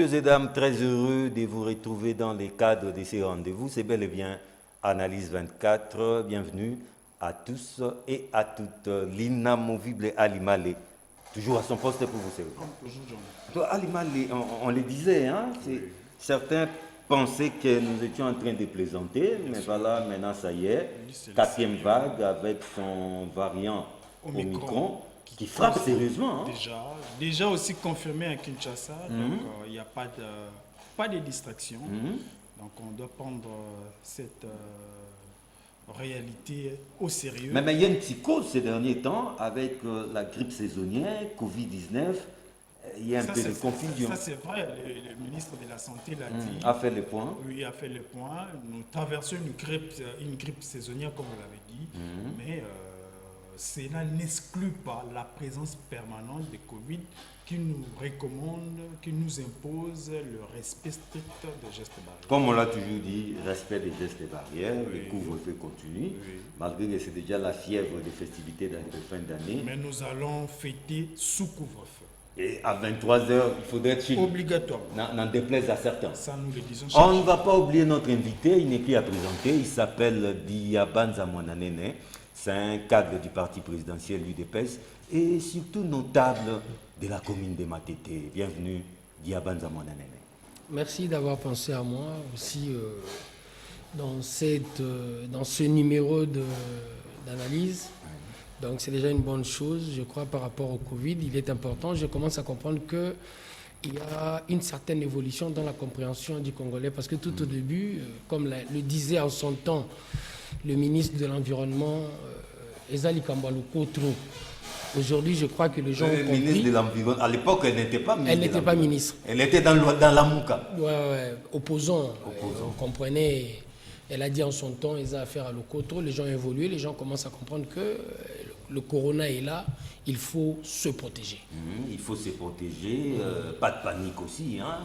Messieurs et dames, très heureux de vous retrouver dans les cadres de ces rendez-vous. C'est bel et bien Analyse 24. Bienvenue à tous et à toutes. L'inamovible Ali Malé, toujours à son poste pour vous servir. Toi, Ali Malé, on le disait, hein, certains pensaient que nous étions en train de plaisanter, mais voilà, maintenant ça y est, quatrième vague avec son variant Omicron. Qui frappe sérieusement. Hein? Déjà aussi confirmé à Kinshasa, donc il n'y a pas de distraction. Donc on doit prendre cette réalité au sérieux. Mais il y a une psychose ces derniers temps avec la grippe saisonnière, Covid-19. Il y a un peu de confusion. Ça c'est vrai, le ministre de la Santé l'a dit. A fait le point. Oui, a fait le point. Nous traversons une grippe saisonnière comme vous l'avez dit, mais cela n'exclut pas la présence permanente de Covid qui nous recommande, qui nous impose le respect strict des gestes barrières. Comme on l'a toujours dit, respect des gestes barrières, le couvre-feu continue, malgré que c'est déjà la fièvre des festivités de fin d'année. Mais nous allons fêter sous couvre-feu. Et à 23h, il faudrait être chez nous. Obligatoirement. N'en déplaise à certains. Ça, nous le disons. On ne va pas oublier notre invité, il n'est plus à présenter, il s'appelle Diabanza Mwananene. C'est un cadre du parti présidentiel UDPS et surtout notable de la commune de Matete. Bienvenue, Diabanza Mwananene. Merci d'avoir pensé à moi aussi dans ce numéro d'analyse. Donc c'est déjà une bonne chose, je crois, par rapport au Covid. Il est important, je commence à comprendre qu'il y a une certaine évolution dans la compréhension du Congolais. Parce que tout au début, comme le disait en son temps le ministre de l'Environnement, Ezali Kambaluko Trou. Aujourd'hui, je crois que les gens ont compris. Ministre de l'Environnement, à l'époque, elle n'était pas ministre. Elle n'était pas ministre. Elle était dans la Mouka. Ouais, opposant. On comprenait. Elle a dit en son temps, ils ont affaire à l'Okotro. Les gens ont évolué, les gens commencent à comprendre que le corona est là, il faut se protéger. Il faut se protéger, pas de panique aussi. Hein?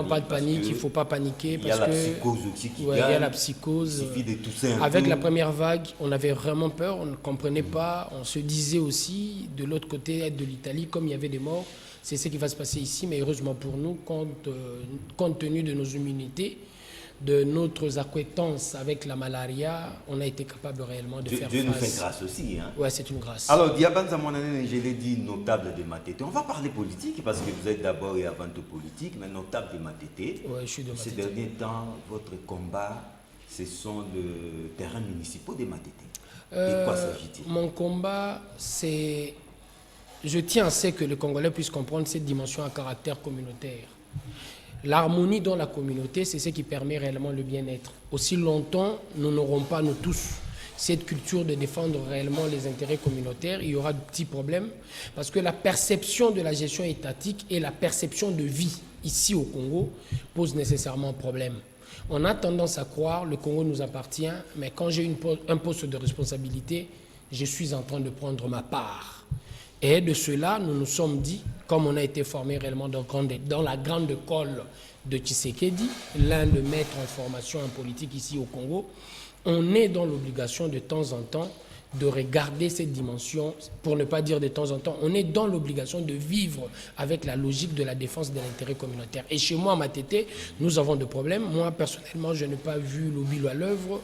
Pas de panique, il ne faut pas paniquer. Il y a la psychose aussi qui gagne. Il y a la psychose. Il suffit de tousser un Avec peu. la première vague, on avait vraiment peur, on ne comprenait pas. On se disait aussi, de l'autre côté de l'Italie, comme il y avait des morts, c'est ce qui va se passer ici. Mais heureusement pour nous, compte tenu de nos immunités, de notre acquaintance avec la malaria, on a été capable réellement de faire face. Dieu nous fait grâce aussi. Hein? Oui, c'est une grâce. Alors, Diabanza Mwananene, je l'ai dit, notable de Matete. On va parler politique parce que vous êtes d'abord et avant tout politique, mais notable de Matete. Oui, je suis de Matete. Ces derniers temps, votre combat, ce sont les terrains municipaux de Matete. De quoi s'agit-il? Mon combat, c'est... Je tiens à ce que les Congolais puissent comprendre cette dimension à caractère communautaire. L'harmonie dans la communauté, c'est ce qui permet réellement le bien-être. Aussi longtemps, nous n'aurons pas, nous tous, cette culture de défendre réellement les intérêts communautaires, il y aura de petits problèmes. Parce que la perception de la gestion étatique et la perception de vie ici au Congo posent nécessairement problème. On a tendance à croire que le Congo nous appartient, mais quand j'ai un poste de responsabilité, je suis en train de prendre ma part. Et de cela, nous nous sommes dit, comme on a été formé réellement dans la grande école de Tshisekedi, l'un des maîtres en formation en politique ici au Congo, on est dans l'obligation de temps en temps de regarder cette dimension, pour ne pas dire de temps en temps, on est dans l'obligation de vivre avec la logique de la défense de l'intérêt communautaire. Et chez moi, à Matete, nous avons des problèmes. Moi, personnellement, je n'ai pas vu Lobilo à l'œuvre.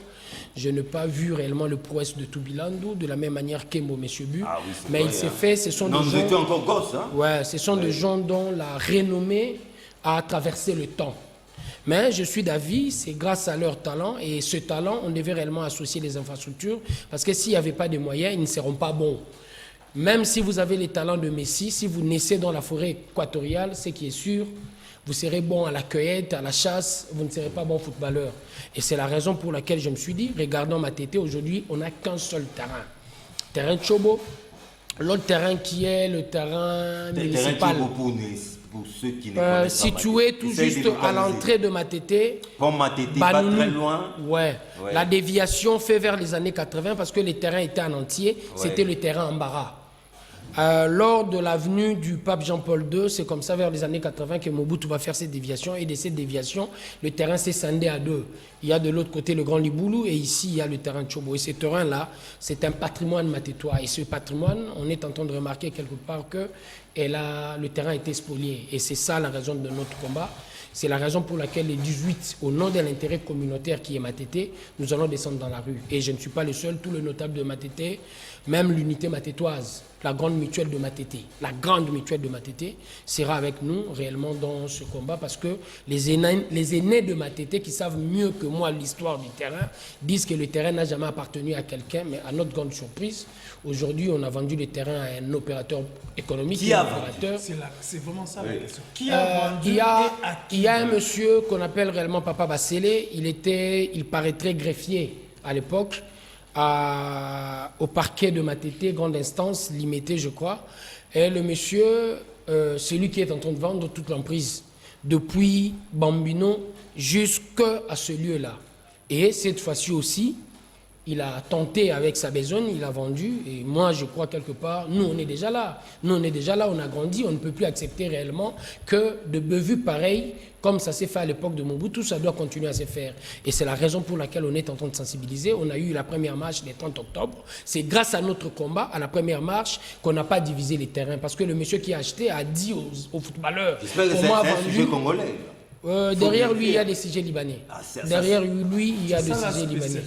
Je n'ai pas vu réellement le prouesse de Toubilandou, de la même manière qu'Embo M. Bu. Ah oui, mais vrai, il s'est fait, ce sont non, des gens... j'étais encore gosse. Hein? Ouais, ce sont des gens dont la renommée a traversé le temps. Mais je suis d'avis, c'est grâce à leur talent. Et ce talent, on devait réellement associer les infrastructures. Parce que s'il n'y avait pas de moyens, ils ne seront pas bons. Même si vous avez les talents de Messi, si vous naissez dans la forêt équatoriale, ce qui est sûr, vous serez bon à la cueillette, à la chasse, vous ne serez pas bon footballeur. Et c'est la raison pour laquelle je me suis dit, regardons Matete, aujourd'hui, on n'a qu'un seul terrain. Terrain Chobo, l'autre terrain qui est le terrain municipal. Terrain Chobo pour ceux qui ne connaissent pas situé tout juste à l'entrée de Matete. Bon, Matete, pas très loin. Ouais. La déviation fait vers les années 80 parce que les terrains étaient en entier. C'était le terrain Ambara. Lors de l'avenue du pape Jean-Paul II, c'est comme ça vers les années 80 que Mobutu va faire cette déviation. Et de cette déviation, le terrain s'est scindé à deux. Il y a de l'autre côté le Grand Liboulou et ici il y a le terrain de Chobo. Et ce terrain-là, c'est un patrimoine matétois. Et ce patrimoine, on est en train de remarquer quelque part que le terrain a été spolié. Et c'est ça la raison de notre combat. C'est la raison pour laquelle les 18, au nom de l'intérêt communautaire qui est Matete, nous allons descendre dans la rue. Et je ne suis pas le seul, tous les notables de Matete, même l'unité matétoise, la grande mutuelle de Matete, sera avec nous réellement dans ce combat parce que les aînés de Matete qui savent mieux que moi l'histoire du terrain disent que le terrain n'a jamais appartenu à quelqu'un, mais à notre grande surprise, aujourd'hui on a vendu le terrain à un opérateur économique. Qui a vendu? C'est vraiment ça la question. Qui a vendu il et y a un monsieur qu'on appelle réellement Papa Bassélé, il paraîtrait greffier à l'époque, au parquet de Matete, grande instance, limitée je crois. Et le monsieur, c'est lui qui est en train de vendre toute l'emprise, depuis Bambino jusqu'à ce lieu-là. Et cette fois-ci aussi, il a tenté avec sa besogne, il a vendu. Et moi, je crois quelque part, nous, on est déjà là. Nous, on est déjà là, on a grandi. On ne peut plus accepter réellement que de bévues pareilles, comme ça s'est fait à l'époque de Mobutu, ça doit continuer à se faire. Et c'est la raison pour laquelle on est en train de sensibiliser. On a eu la première marche le 30 octobre. C'est grâce à notre combat, à la première marche, qu'on n'a pas divisé les terrains. Parce que le monsieur qui a acheté a dit aux footballeurs... J'espère que c'est un sujet congolais. Derrière lui, il y a des sujets libanais. Derrière lui, il y a des sujets libanais.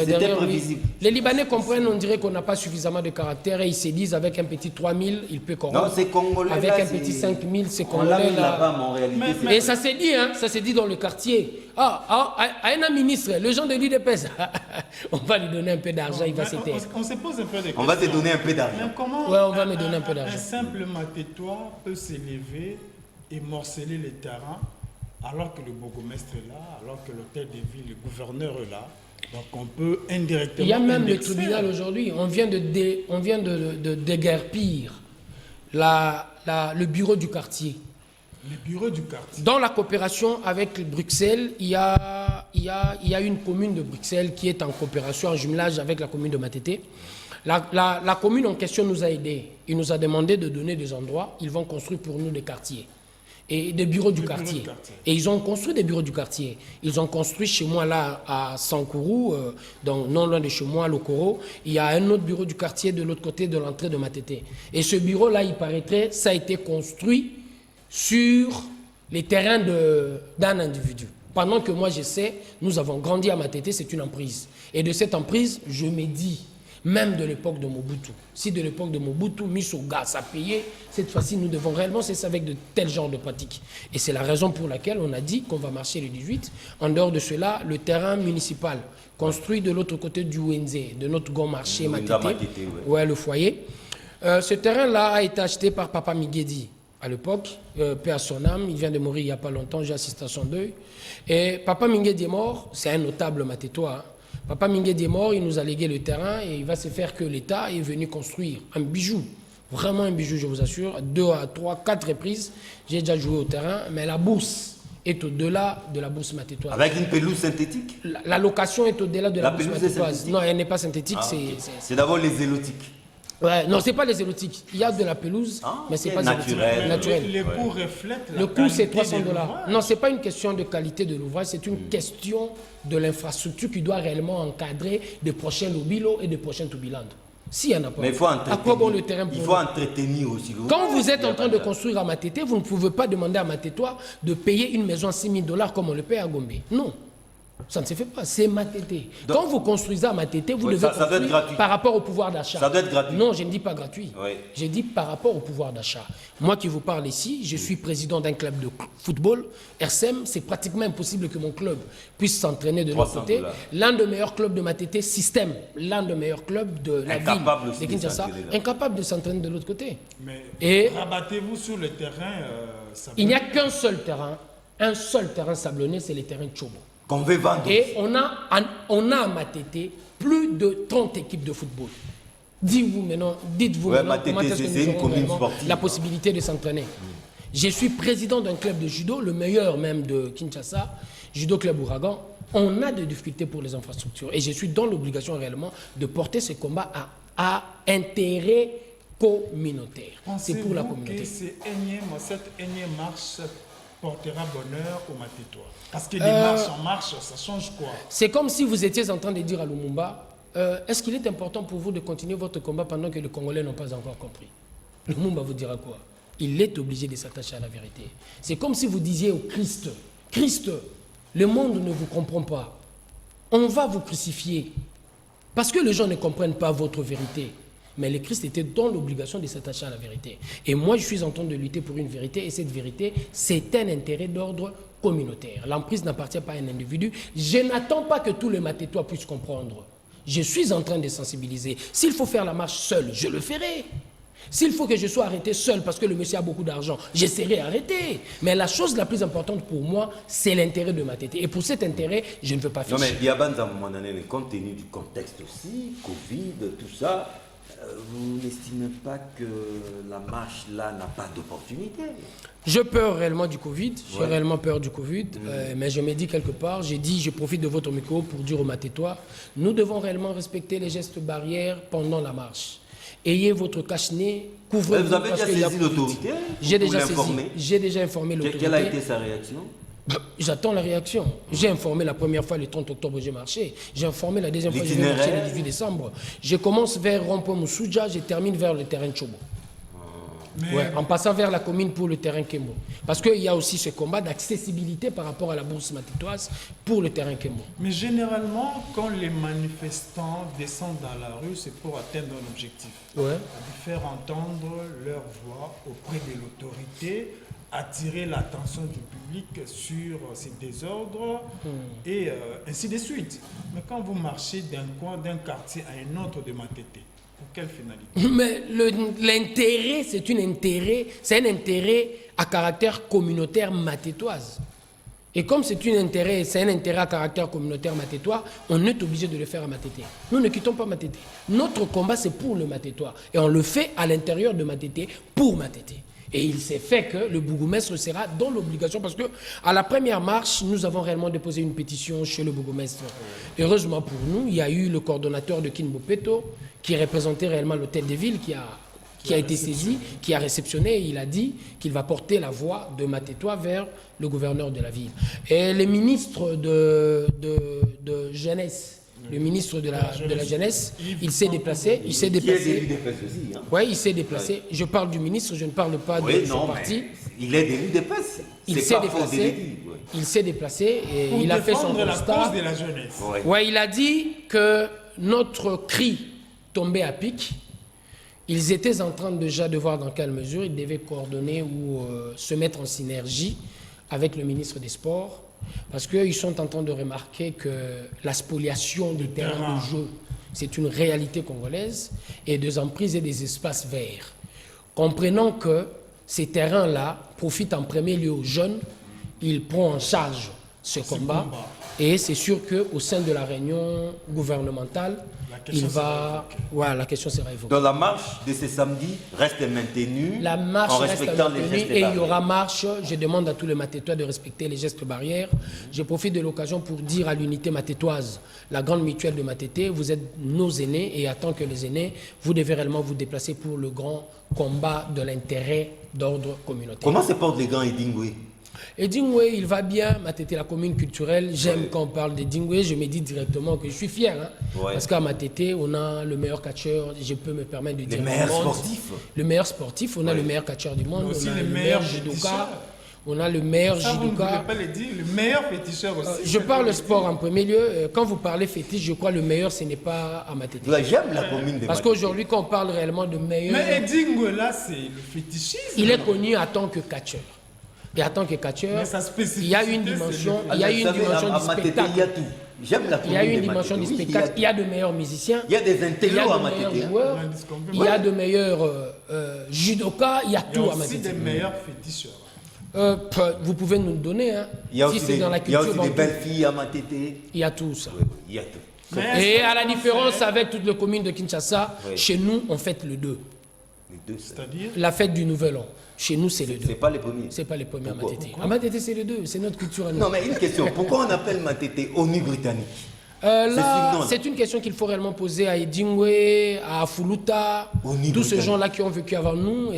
C'était prévisible. Les Libanais comprennent, on dirait qu'on n'a pas suffisamment de caractère et ils se disent avec un petit 3000, il peut corrompre. Non, c'est congolais. Avec là, un petit 5000, c'est on l'a congolais mis là. là-bas, mais en réalité, Et ça s'est dit, hein, ça s'est dit dans le quartier. À un ministre, le gens de l'UDPS, on va lui donner un peu d'argent, il va se taire. On se pose un peu des questions. on va te donner un peu d'argent. Mais comment Ouais, on va me donner un peu d'argent. un simple Matétois peut s'élever et morceler les terrains alors que le bourgmestre est là, alors que l'hôtel de ville, le gouverneur est là. Donc on peut indirectement... Il y a même le indexer. tribunal aujourd'hui. On vient de déguerpir le bureau du quartier. Le bureau du quartier. Dans la coopération avec Bruxelles, il y a une commune de Bruxelles qui est en coopération, en jumelage avec la commune de Matete. La commune en question nous a aidés. Il nous a demandé de donner des endroits. Ils vont construire pour nous des quartiers. Et des bureaux du quartier. Et ils ont construit des bureaux du quartier. Ils ont construit chez moi, là, à Sankourou, non loin de chez moi, à Lokoro. Il y a un autre bureau du quartier de l'autre côté de l'entrée de Matete. Et ce bureau-là, il paraîtrait, ça a été construit sur les terrains d'un individu. Pendant que moi, je sais, nous avons grandi à Matete, c'est une emprise. Et de cette emprise, je me dis, même de l'époque de Mobutu, si de l'époque de Mobutu, Misoga, ça payait, cette fois-ci, nous devons réellement cesser avec de tels genres de pratiques. Et c'est la raison pour laquelle on a dit qu'on va marcher le 18. En dehors de cela, le terrain municipal, construit de l'autre côté du Wenze, de notre grand marché Matete, ouais, le foyer. Ce terrain-là a été acheté par Papa Miguedi. À l'époque, paix à son âme, il vient de mourir il n'y a pas longtemps, j'ai assisté à son deuil. Et Papa Miguedi est mort, c'est un notable matétois. Hein. Papa Miguedi est mort, il nous a légué le terrain et il va se faire que l'État est venu construire un bijou. Vraiment un bijou, je vous assure. 2 à 3, 4 reprises, j'ai déjà joué au terrain, mais la bourse est au-delà de la bourse matétoise. Avec une pelouse synthétique? La location est au-delà de la bourse matétoise. Non, elle n'est pas synthétique, c'est d'abord les élotiques. Ouais, non, c'est pas les élotiques. Il y a de la pelouse, mais c'est pas naturel. Les coûts reflètent la Le coût, c'est qualité $300. de l'ouvrage. Non, c'est pas une question de qualité de l'ouvrage, c'est une question de l'infrastructure qui doit réellement encadrer de prochains Lobilo et de prochains Toubiland. S'il y en a pas. Mais il faut entretenir. À quoi bon le terrain pour il faut entretenir aussi. Quand vous êtes en train de construire à Matete, vous ne pouvez pas demander à Matetois de payer une maison à $6,000 comme on le paye à Gombe. Non. Ça ne se fait pas, c'est Matete. Quand vous construisez à Matete, vous devez construire par rapport au pouvoir d'achat. Ça doit être gratuit. Non, je ne dis pas gratuit. Oui. Je dis par rapport au pouvoir d'achat. Moi qui vous parle ici, je suis président d'un club de football. RSM, c'est pratiquement impossible que mon club puisse s'entraîner de l'autre côté. L'un des meilleurs clubs de Matete, Système, l'un des meilleurs clubs de la ville de Kinshasa, incapable de s'entraîner de l'autre côté. Mais rabattez-vous sur le terrain il n'y a qu'un seul terrain, un seul terrain sablonné, c'est le terrain Chobo. Qu'on veut vendre. Et on a à Matete plus de 30 équipes de football. Dites-vous maintenant comment est-ce que nous aurons la possibilité de s'entraîner. Je suis président d'un club de judo, le meilleur même de Kinshasa, Judo Club Ouragan. On a des difficultés pour les infrastructures. Et je suis dans l'obligation réellement de porter ce combat à intérêt communautaire. C'est pour la communauté. Cette énième marche portera bonheur aux Matétois. Parce que des marches en marche, ça change quoi? C'est comme si vous étiez en train de dire à Lumumba, est-ce qu'il est important pour vous de continuer votre combat pendant que les Congolais n'ont pas encore compris? Lumumba vous dira quoi? il est obligé de s'attacher à la vérité. C'est comme si vous disiez au Christ, Christ, le monde ne vous comprend pas. On va vous crucifier. Parce que les gens ne comprennent pas votre vérité. Mais le Christ était dans l'obligation de s'attacher à la vérité. Et moi, je suis en train de lutter pour une vérité. Et cette vérité, c'est un intérêt d'ordre communautaire. L'emprise n'appartient pas à un individu. Je n'attends pas que tous les Matétois puissent comprendre. Je suis en train de sensibiliser. S'il faut faire la marche seul, je le ferai. S'il faut que je sois arrêté seul parce que le monsieur a beaucoup d'argent, je serai arrêté. Mais la chose la plus importante pour moi, c'est l'intérêt de Matete. Et pour cet intérêt, je ne veux pas faire. Non, mais il y a à un moment donné, compte tenu du contexte aussi, Covid, tout ça, vous n'estimez pas que la marche là n'a pas d'opportunité? Je peur réellement du Covid, j'ai réellement peur du Covid, mais je me dis quelque part, je profite de votre micro pour dire aux Matétois, nous devons réellement respecter les gestes barrières pendant la marche. Ayez votre cache-nez, couvrez-vous. Vous avez déjà saisi l'autorité? J'ai déjà saisi, j'ai déjà informé l'autorité. Quelle a été sa réaction? J'attends la réaction. J'ai informé la première fois le 30 octobre, j'ai marché. J'ai informé la deuxième fois, je vais marcher le 18 décembre. Je commence vers Rond-Point Moussouja, je termine vers le terrain Chobo. Ouais, en passant vers la commune pour le terrain Kembo. Parce qu'il y a aussi ce combat d'accessibilité par rapport à la bourse matétoise pour le terrain Kembo. Mais généralement, quand les manifestants descendent dans la rue, c'est pour atteindre un objectif. Ouais. De faire entendre leur voix auprès de l'autorité, attirer l'attention du public sur ces désordres et ainsi de suite. Mais quand vous marchez d'un coin, d'un quartier à un autre de Matete, pour quelle finalité? Mais l'intérêt, c'est un intérêt à caractère communautaire matétoise. Et comme c'est un intérêt à caractère communautaire matétois, on est obligé de le faire à Matete. Nous ne quittons pas Matete. Notre combat, c'est pour le matétois. Et on le fait à l'intérieur de Matete, pour Matete. Et il s'est fait que le bourgmestre sera dans l'obligation, parce que à la première marche, nous avons réellement déposé une pétition chez le bourgmestre. Heureusement pour nous, il y a eu le coordonnateur de Kinbopeto, qui représentait réellement l'hôtel de ville, qui a été saisi, qui a réceptionné, et il a dit qu'il va porter la voix de Matétois vers le gouverneur de la ville. Et le ministre de jeunesse, le ministre de la jeunesse, il s'est déplacé. Oui, il s'est déplacé. Je parle du ministre, je ne parle pas de son parti. Il est de l'UDPS. Il s'est déplacé. Il s'est déplacé et il a fait son constat. De la jeunesse. Ouais, il a dit que notre cri tombait à pic. Ils étaient en train déjà de voir dans quelle mesure ils devaient coordonner ou se mettre en synergie avec le ministre des Sports. Parce qu'ils sont en train de remarquer que la spoliation des terrains de jeu, c'est une réalité congolaise, et des emprises et des espaces verts. Comprenant que ces terrains-là profitent en premier lieu aux jeunes, ils prennent en charge ce combat. Et c'est sûr qu'au sein de la réunion gouvernementale, la question sera évoquée. Donc la marche de ce samedi reste maintenue en respectant les gestes barrières. Et il y aura marche. Je demande à tous les Matétois de respecter les gestes barrières. Je profite de l'occasion pour dire à l'unité matétoise, la grande mutuelle de Matete, vous êtes nos aînés et en tant que les aînés, vous devez réellement vous déplacer pour le grand combat de l'intérêt d'ordre communautaire. Comment se portent les grands Edingwe? Edingwe, il va bien. Matete, la commune culturelle, j'aime quand on parle d'Edingwe, je me dis directement que je suis fier. Parce qu'à Matete, on a le meilleur catcheur, je peux me permettre de dire. Le meilleur sportif. Le meilleur sportif, on a le meilleur catcheur du monde, aussi on a le meilleur judoka. On a le meilleur judoka. Vous ne pouvez pas le dire, le meilleur féticheur aussi. Je parle sport en premier lieu. Quand vous parlez fétiche, je crois que le meilleur, ce n'est pas à Matete. J'aime la commune de Parce qu'aujourd'hui, quand on parle réellement de meilleur. Mais Edingwe, là, c'est le fétichisme. Il est connu en tant que catcheur. Et en tant que catcheur, il y a une dimension, du spectacle. J'aime la il y a une dimension du spectacle. Il y a de meilleurs musiciens. Il y a des intellos à Matete. Il y a de meilleurs joueurs. Il y a de meilleurs judokas. Il y a tout à Matete. Il y a aussi des meilleurs féticheurs. Vous pouvez nous le donner. Il y a aussi des belles filles à Matete. Il y a tout ça. Il y a tout. Et à la différence avec toutes les communes de Kinshasa, chez nous, on fête le 2. C'est-à-dire la fête du Nouvel An. Chez nous, c'est le 2. C'est pas les premiers. C'est pas les premiers à Matete. À Matete, c'est le 2. C'est notre culture à nous. Non, mais une question. Pourquoi on appelle Matete ONU britannique? Là, c'est une question qu'il faut réellement poser à Edingwe, à Fuluta, tous ces gens-là qui ont vécu avant nous.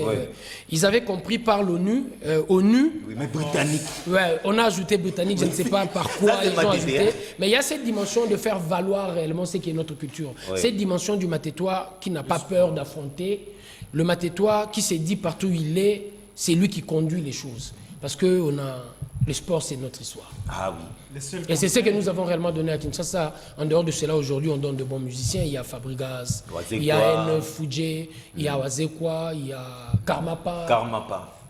Ils avaient compris par l'ONU. ONU. Oui, mais britannique. On a ajouté britannique, je ne sais pas par quoi ils ont ajouté. Mais il y a cette dimension de faire valoir réellement ce qui est notre culture. Cette dimension du Matétois qui n'a pas peur d'affronter. Le Matétois qui s'est dit partout où il est, c'est lui qui conduit les choses. Parce que le sport, c'est notre histoire. Ah oui. Et c'est ce que nous avons réellement donné à Kinshasa. En dehors de cela, aujourd'hui, on donne de bons musiciens. Il y a Fabregas, il y a N. Fudje, il y a Wazekwa, il y a Karmapa.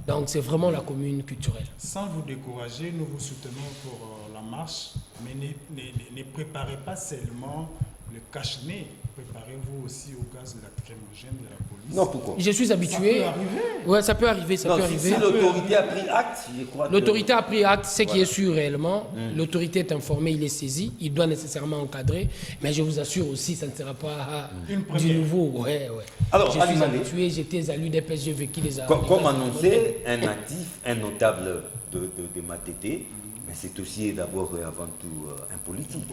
Donc c'est vraiment la commune culturelle. Sans vous décourager, nous vous soutenons pour la marche, mais ne préparez pas seulement le cache-nez, préparez-vous aussi au gaz lacrymogène de la police. Non, pourquoi? Je suis habitué. Ça peut arriver. Ouais, ça peut arriver, ça peut arriver. Si l'autorité a pris acte, je crois que... L'autorité a pris acte, ce qui est sûr réellement. L'autorité est informée, il est saisi, il doit nécessairement encadrer. Mais je vous assure aussi, ça ne sera pas du nouveau. Ouais. Alors, je suis habitué, j'étais à l'UDPS, j'ai vécu les armes. Comme annoncé, un actif, un notable de Matete, mais c'est aussi d'abord et avant tout un politique.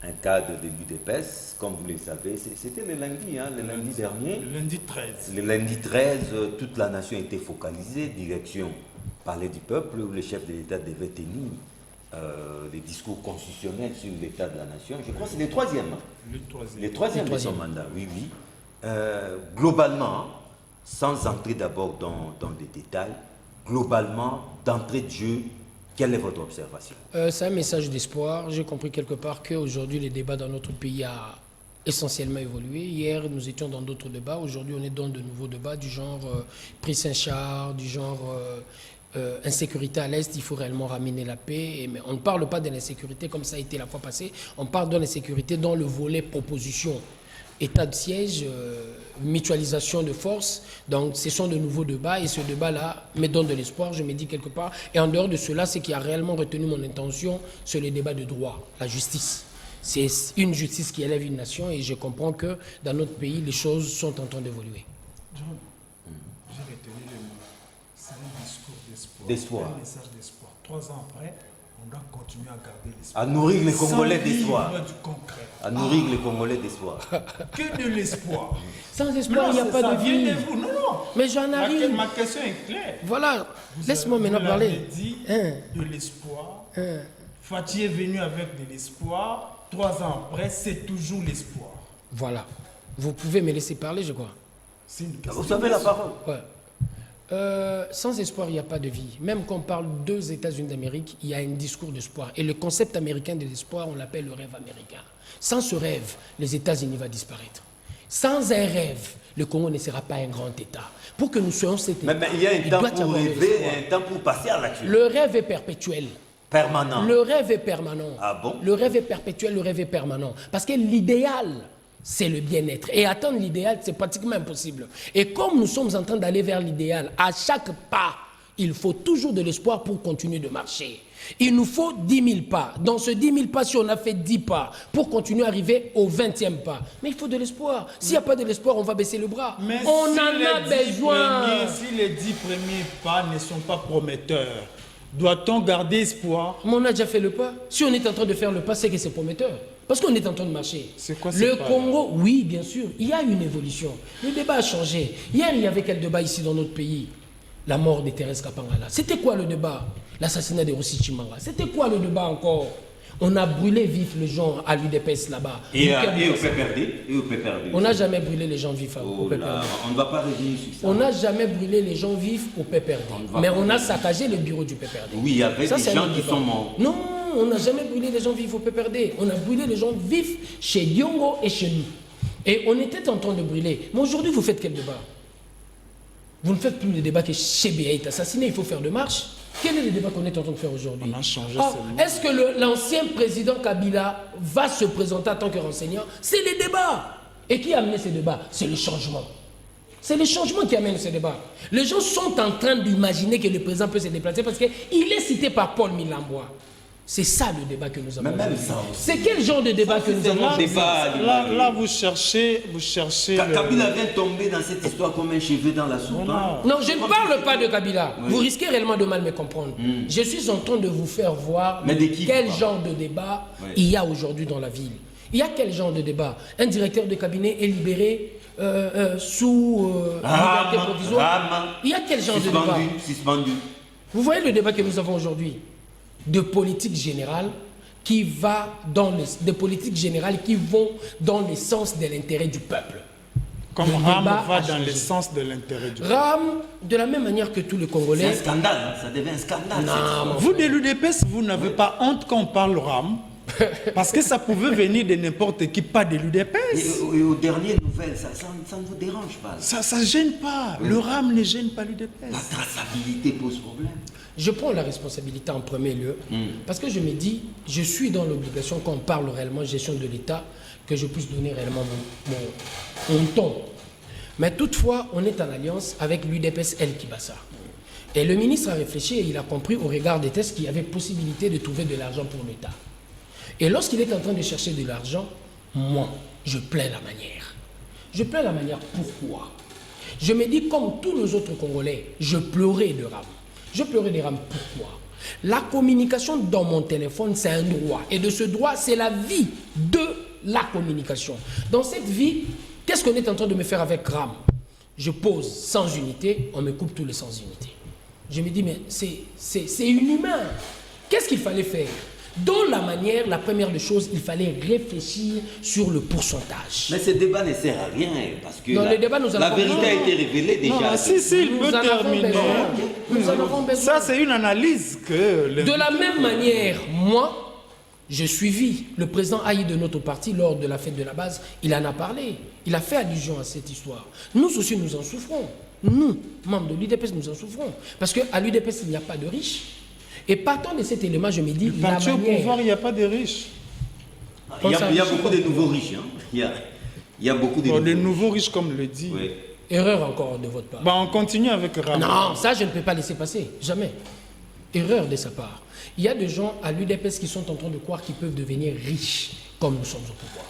Un cadre de l'UDPS, comme vous le savez, c'était le lundi dernier. Le lundi 13. Le lundi 13, toute la nation était focalisée, direction Palais du Peuple, où le chef de l'État devait tenir les discours constitutionnels sur l'état de la nation. Je crois que c'est le troisième. Le troisième de son mandat, oui. Globalement, sans entrer d'abord dans les détails, globalement, d'entrée de jeu, quelle est votre observation? C'est un message d'espoir. J'ai compris quelque part qu'aujourd'hui, les débats dans notre pays a essentiellement évolué. Hier, nous étions dans d'autres débats. Aujourd'hui, on est dans de nouveaux débats du genre prix Saint-Charles, du genre insécurité à l'Est. Il faut réellement ramener la paix. Mais on ne parle pas de l'insécurité comme ça a été la fois passée. On parle de l'insécurité dans le volet proposition. État de siège, mutualisation de forces. Donc, ce sont de nouveaux débats et ce débat-là me donne de l'espoir, je me dis quelque part. Et en dehors de cela, ce qui a réellement retenu mon intention, c'est le débat de droit, la justice. C'est une justice qui élève une nation et je comprends que dans notre pays, les choses sont en train d'évoluer. John, j'ai retenu le mot. C'est un discours d'espoir. Un message d'espoir. 3 ans après, on doit continuer à garder l'espoir. À nourrir les Congolais d'espoir. Du concret. À nourrir les Congolais d'espoir. Que de l'espoir. Sans espoir, il n'y a pas de vie. Non. Mais j'en arrive. Ma question est claire. Voilà. Laisse-moi maintenant parler. Vous avez dit de l'espoir. Fatih est venu avec de l'espoir. 3 ans après, c'est toujours l'espoir. Voilà. Vous pouvez me laisser parler, je crois. Vous avez la parole. Ouais. Sans espoir, il n'y a pas de vie. Même quand on parle des États-Unis d'Amérique, il y a un discours d'espoir. Et le concept américain de l'espoir, on l'appelle le rêve américain. Sans ce rêve, les États-Unis vont disparaître. Sans un rêve, le Congo ne sera pas un grand État. Pour que nous soyons cet État, mais il y a un temps pour rêver et un temps pour passer à l'action. Le rêve est perpétuel. Permanent. Le rêve est permanent. Ah bon? Le rêve est perpétuel, le rêve est permanent. Parce que l'idéal, c'est le bien-être. Et atteindre l'idéal, c'est pratiquement impossible. Et comme nous sommes en train d'aller vers l'idéal, à chaque pas, il faut toujours de l'espoir pour continuer de marcher. Il nous faut 10 000 pas. Dans ce 10 000 pas, si on a fait 10 pas, pour continuer à arriver au 20e pas. Mais il faut de l'espoir. S'il n'y a pas de l'espoir, on va baisser le bras. Mais on si en a besoin. Si les 10 premiers pas ne sont pas prometteurs, doit-on garder espoir? Mais on a déjà fait le pas. Si on est en train de faire le pas, c'est que c'est prometteur. Parce qu'on est en train de marcher. C'est quoi le Congo, oui, bien sûr, il y a une évolution. Le débat a changé. Hier, il y avait quel débat ici dans notre pays? La mort de Thérèse Kapangala. C'était quoi le débat? L'assassinat de Rossi Chimanga. C'était quoi le débat encore? On a brûlé vif les gens à l'UDPS là-bas. Et au PPRD. On n'a jamais brûlé les gens vifs au PPRD. On ne va pas revenir sur ça. On n'a jamais brûlé les gens vifs au PPRD. Mais on a saccagé le bureau du PPRD. Oui, il y avait des gens qui sont morts. Non, on n'a jamais brûlé les gens vifs au PPRD. On a brûlé les gens vifs chez Diongo et chez nous. Et on était en train de brûler. Mais aujourd'hui, vous faites quel débat? Vous ne faites plus le débat que Chébé est assassiné, il faut faire de marche. Quel est le débat qu'on est en train de faire aujourd'hui? On a changé est-ce que l'ancien président Kabila va se présenter en tant que renseignant? C'est les débats. Et qui a amené ces débats? C'est le changement. C'est le changement qui amène ces débats. Les gens sont en train d'imaginer que le président peut se déplacer parce qu'il est cité par Paul Milambois. C'est ça le débat que nous avons. C'est quel genre de débat que nous avons? Là, vous cherchez. Kabila vient tomber dans cette histoire comme un cheveu dans la soupe. Non, je ne parle pas de Kabila. Oui. Vous risquez réellement de mal me comprendre. Je suis en train de vous faire voir quel genre de débat il y a aujourd'hui dans la ville. Il y a quel genre de débat? Un directeur de cabinet est libéré sous liberté provisoire. Il y a quel genre de débat? Suspendu. Vous voyez le débat que nous avons aujourd'hui? De politique générale qui va dans des politiques générales qui vont dans le sens de l'intérêt du peuple. Comme Le RAM débat va a dans changé. le sens de l'intérêt du RAM, de la même manière que tous les C'est Congolais. un scandale, hein, ça devient un scandale. Non, mon Vous, frère. de l'UDPS, vous n'avez pas honte quand on parle RAM parce que ça pouvait venir de n'importe qui, pas de l'UDPS. Et aux dernières nouvelles, ça ne vous dérange pas. Ça ne gêne pas. Le RAM ne gêne pas l'UDPS. La traçabilité pose problème. Je prends la responsabilité en premier lieu parce que je me dis, je suis dans l'obligation, quand on parle réellement de gestion de l'État, que je puisse donner réellement mon ton. Mais toutefois, on est en alliance avec l'UDPS El Kibassa. Et le ministre a réfléchi et il a compris au regard des tests qu'il y avait possibilité de trouver de l'argent pour l'État. Et lorsqu'il est en train de chercher de l'argent, moi, je plains la manière. Je plains la manière pourquoi? Je me dis, comme tous les autres Congolais, je pleurais de rame. Je pleurais de rame pourquoi? La communication dans mon téléphone, c'est un droit. Et de ce droit, c'est la vie de la communication. Dans cette vie, qu'est-ce qu'on est en train de me faire avec RAM? Je pose 100 unités, on me coupe tous les 100 unités. Je me dis, mais c'est inhumain. Qu'est-ce qu'il fallait faire? Dans la manière, la première des choses, il fallait réfléchir sur le pourcentage. Mais ce débat ne sert à rien parce que Dans le débat, nous la allons vérité a été révélée déjà. Non, si, il Nous peut en avons terminer. besoin. Nous en avons besoin. Ça, c'est une analyse que... De la même manière, moi, j'ai suivi le président Haï de notre parti lors de la fête de la base. Il en a parlé. Il a fait allusion à cette histoire. Nous aussi, nous en souffrons. Nous, membres de l'UDPS, nous en souffrons. Parce qu'à l'UDPS, il n'y a pas de riches. Et partant de cet élément, je me dis, la Parti au manière... pouvoir, il n'y a pas de riches. Il y a beaucoup de nouveaux riches. Hein. Il y a beaucoup de Bon, nouveaux les riches. nouveaux riches, comme le dit. Oui. Erreur encore de votre part. Bah, on continue avec RAM. Non, ça, je ne peux pas laisser passer. Jamais. Erreur de sa part. Il y a des gens à l'UDPS qui sont en train de croire qu'ils peuvent devenir riches comme nous sommes au pouvoir.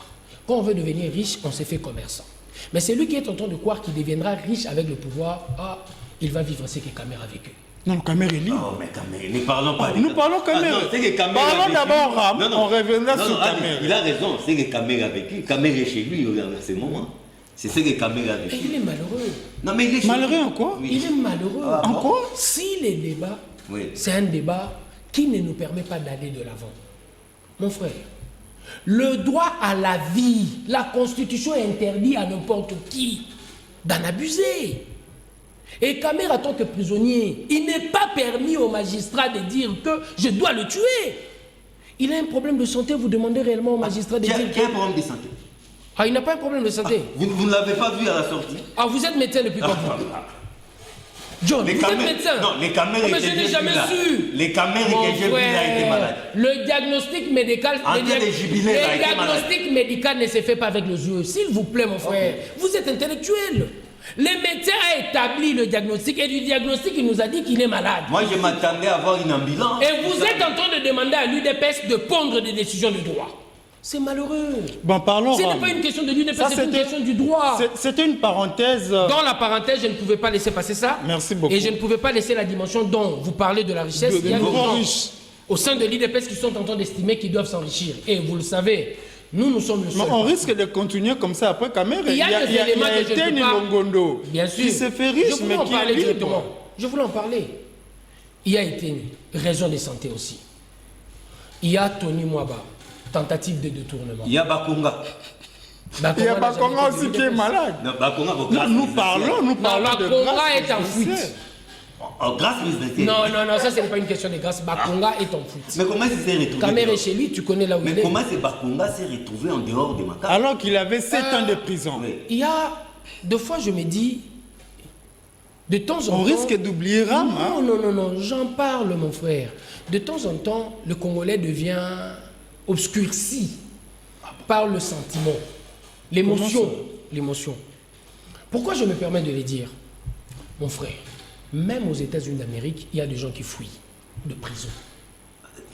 Quand on veut devenir riche, on s'est fait commerçant. Mais c'est lui qui est en train de croire qu'il deviendra riche avec le pouvoir. Ah, il va vivre ce que Caméra a vécu. Non, le Camer est libre. Oh, mais Camer, ne parlons pas de Nous parlons Camer. non, c'est que Camer Parlons a vécu. d'abord RAM, Non, non. on reviendra Non, sur non, Ali, Camer. il a raison, c'est que Camer a vécu. Camer est chez lui en ce moment. C'est ce que Camer a Et vécu. il est malheureux. Non, mais il est chez Malheureux lui. en quoi? Oui. Il est malheureux. Ah, En bon? quoi? Si les débats, Oui. c'est un débat qui ne nous permet pas d'aller de l'avant. Mon frère, le droit à la vie, la Constitution interdit à n'importe qui d'en abuser. Et Kamer, en tant que prisonnier, il n'est pas permis au magistrat de dire que je dois le tuer. Il a un problème de santé, vous demandez réellement au magistrat de Qui a dire qui a un que... problème de santé. Ah, il n'a pas un problème de santé. Vous ne l'avez pas vu à la sortie. Ah, vous êtes médecin depuis quand vous John, Les vous êtes Camer- médecin. Non, les Camer Ah, mais étaient je n'ai bien jamais là. su. Les Camer Mon que j'ai vu, il a été frère, malade. le diagnostic médical, En train de jubiler, il a le été malade. diagnostic médical ne se fait pas avec les yeux. S'il vous plaît, mon frère, vous êtes intellectuel. Le médecin a établi le diagnostic et du diagnostic, il nous a dit qu'il est malade. Moi, je m'attendais à voir une ambulance. Et vous êtes en train de demander à l'UDPS de prendre des décisions de droit. C'est malheureux. Bon, parlons Ce n'est RAM. pas une question de l'UDPS, Ça, c'est une c'était- question du droit. C'était une parenthèse. Dans la parenthèse, je ne pouvais pas laisser passer ça. Merci beaucoup. Et je ne pouvais pas laisser la dimension dont vous parlez de la richesse. De Il y a des nouveaux gens riches. au sein de l'IDPS qui sont en train d'estimer qu'ils doivent s'enrichir. Et vous le savez, nous sommes le seul. Mais on risque de continuer comme ça après Camer. Il y a des éléments que je ne été peux pas- Nilongondo Bien sûr. qui s'est fait riche, Je voulais mais en qui est parler libre. directement. Je voulais en parler. Il y a été une raison de santé aussi. Il y a Tony Mwaba, tentative de détournement. Il y a Bakonga. Il y a Bakonga n'a jamais Bakonga été aussi de qui est l'UDPS. malade. Non, Bakonga, vos Nous, grâces nous présidentielles. parlons de Bakonga grâce est en fuite. présidentielle. Oh, grâce présidentielle. Non, non, non, ça, ce n'est pas une question de grâce. Bakonga est en fuite. Mais comment il s'est retrouvé Caméra dehors? est chez lui, tu connais là où il Mais est. comment ce Bakonga s'est retrouvé en dehors de ma carte? Alors qu'il avait 7 ans de prison. Oui. Il y a deux fois, je me dis, de temps en temps. On risque d'oublier RAM. hein. Non, non, non, non, j'en parle, mon frère. De temps en temps, le Congolais devient obscurci par le sentiment, l'émotion. Comment ça? L'émotion. Pourquoi je me permets de le dire? Mon frère, même aux États-Unis d'Amérique, il y a des gens qui fuient de prison.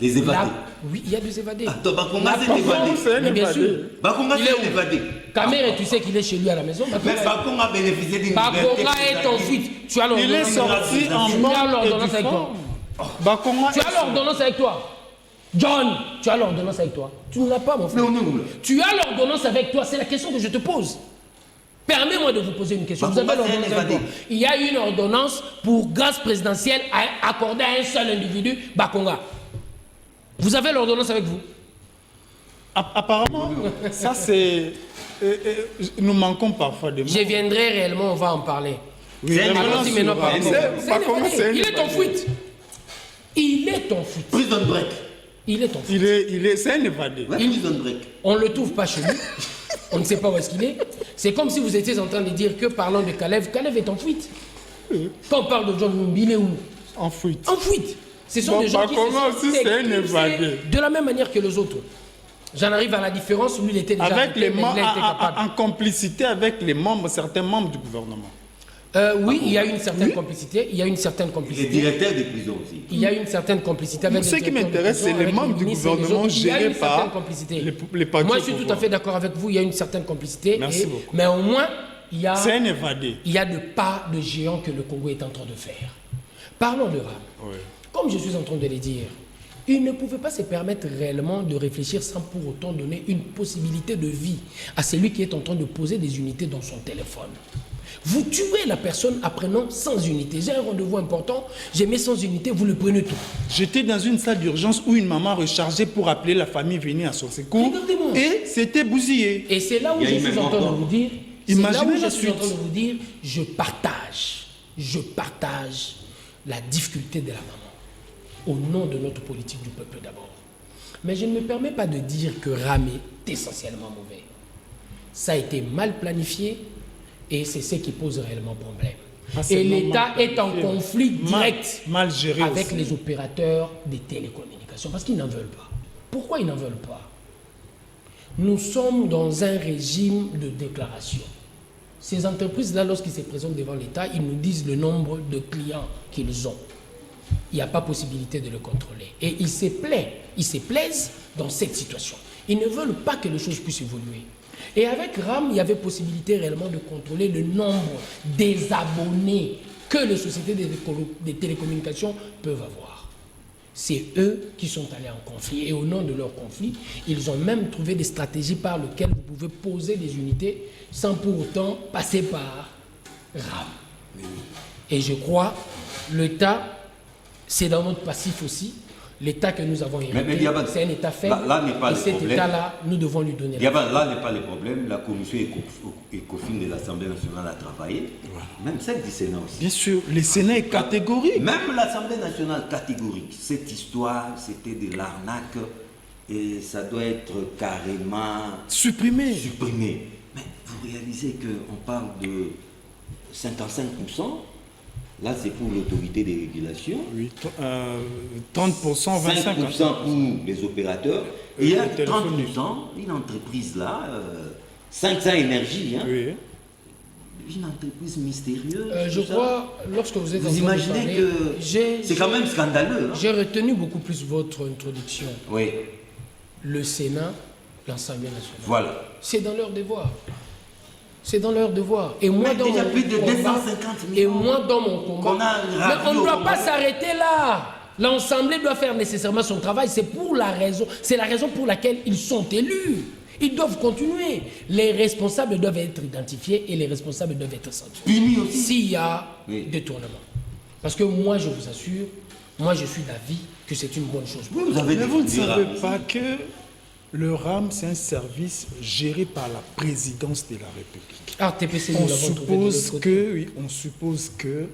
Les évadés. Là, oui, il y a des évadés. Attends, Bakonga La s'est Congo, évadé. c'est un mais bien évadé. sûr. Bakonga Il est s'est où? évadé. Caméra, tu sais qu'il est chez lui à la maison. Mais Bakonga a bénéficié d'une Bakonga est en fuite. Tu as Il est l'ordonnance. sorti en Tu as bonne et l'ordonnance due avec toi. forme. Bakonga Tu as l'ordonnance avec toi. John, tu as l'ordonnance avec toi. Tu ne l'as pas, mon frère. Non, non, non. Tu as l'ordonnance avec toi. C'est la question que je te pose. Permets-moi de vous poser une question. Vous avez Bakonga, c'est un l'ordonnance avec toi. évadé. Il y a une ordonnance pour grâce présidentielle accordée à un seul individu, Bakonga. Vous avez l'ordonnance avec vous? Apparemment, ça c'est nous manquons parfois de mots. Je viendrai réellement, on va en parler. Oui, C'est un revenons Allons-y sur maintenant par Ram. rapport. Il est en fuite. Il est en fuite. Prison break. Il est en fuite. C'est un évadé. Ouais, prison break. On ne le trouve pas chez lui. On ne sait pas où est-ce qu'il est. C'est comme si vous étiez en train de dire que parlant de Kalev, Kalev est en fuite. Quand on parle de John Numbi, il est où? En fuite. En fuite. Ce sont des gens qui comment se sont aussi c'est un éclipsés évadé? de la même manière que les autres. J'en arrive à la différence, lui il était déjà Avec arrêté, les mais membres, il a été capable. en complicité avec les membres, certains membres du gouvernement. Oui, il y a une certaine complicité. Il y a une certaine Il est complicité. directeur des prisons aussi. Il y a une certaine complicité avec Ce les qui directeurs de m'intéresse, prison, c'est les avec membres du ministres et les gouvernement autres. Il y a gérés une certaine par complicité. les partis Moi, au je suis tout pouvoir. à fait d'accord avec vous. Il y a une certaine complicité. Merci beaucoup. Mais au moins, il y a C'est un évadé. de pas de géant que le Congo est en train de faire. Parlons de Ram. Oui. Comme je suis en train de le dire, il ne pouvait pas se permettre réellement de réfléchir sans pour autant donner une possibilité de vie à celui qui est en train de poser des unités dans son téléphone. Vous tuez la personne apprenant sans unité. J'ai un rendez-vous important, j'ai mis sans unité, vous le prenez tout. J'étais dans une salle d'urgence où une maman rechargeait pour appeler la famille venir à son secours. Regardez-moi. Et c'était bousillé. Et c'est là où Il y a je eu suis même en train de encore. vous dire, Imaginez la je suis en train suite. de vous dire, je partage la difficulté de la maman au nom de notre politique du peuple d'abord. Mais je ne me permets pas de dire que Ram est essentiellement mauvais. Ça a été mal planifié et c'est ce qui pose réellement problème. Ah, c'est Et mal l'État est en planifié. conflit direct Mal géré avec aussi. les opérateurs des télécommunications parce qu'ils n'en veulent pas. Pourquoi ils n'en veulent pas? Nous sommes dans un régime de déclaration. Ces entreprises-là, lorsqu'ils se présentent devant l'État, ils nous disent le nombre de clients qu'ils ont. Il n'y a pas possibilité de le contrôler. Et ils se plaisent dans cette situation. Ils ne veulent pas que les choses puissent évoluer. Et avec RAM, il y avait possibilité réellement de contrôler le nombre des abonnés que les sociétés des télécommunications peuvent avoir. C'est eux qui sont allés en conflit. Et au nom de leur conflit, ils ont même trouvé des stratégies par lesquelles vous pouvez poser des unités sans pour autant passer par RAM. Et je crois, l'État, c'est dans notre passif aussi. L'État que nous avons hérité, Diaban, c'est un État faible. là n'est pas et le cet problème. État-là, nous devons lui donner la Diaban, là n'est pas le problème. La commission ECOFIN de l'Assemblée nationale a travaillé. Même celle du Sénat aussi. Bien sûr, le Sénat est catégorique. Même l'Assemblée nationale catégorique. Cette histoire, c'était de l'arnaque et ça doit être carrément Supprimé. supprimé. Mais vous réalisez qu'on parle de 55%. Là, c'est pour l'autorité des régulations. Oui, 30%, 25%. 5% pour les opérateurs. Et il y a le téléphone 30%, une entreprise là, 500 énergie, hein, Oui. une entreprise mystérieuse. Je tout ça. crois, lorsque vous êtes en Vous train de imaginez parler, que j'ai- c'est quand même scandaleux. Hein. J'ai retenu beaucoup plus votre introduction. Oui, Le Sénat, l'Assemblée nationale. voilà. C'est dans leur devoir. C'est dans leur devoir. Et moi, Mais dans déjà mon plus de combat, 250 millions et moi, dans mon combat, qu'on a mais ravi on ne au doit pas Congo. s'arrêter là. L'Assemblée doit faire nécessairement son travail. C'est la raison pour laquelle ils sont élus. Ils doivent continuer. Les responsables doivent être identifiés et les responsables doivent être sanctionnés. Punis aussi. S'il y a Oui. détournement. Parce que moi, je vous assure, moi, je suis d'avis que c'est une bonne chose. Oui, vous avez Mais vous ne des savez rames pas ici. que le RAM, c'est un service géré par la présidence de la République. RTPC, nous On l'avons trouvé de l'autre suppose côté. que, oui, on suppose que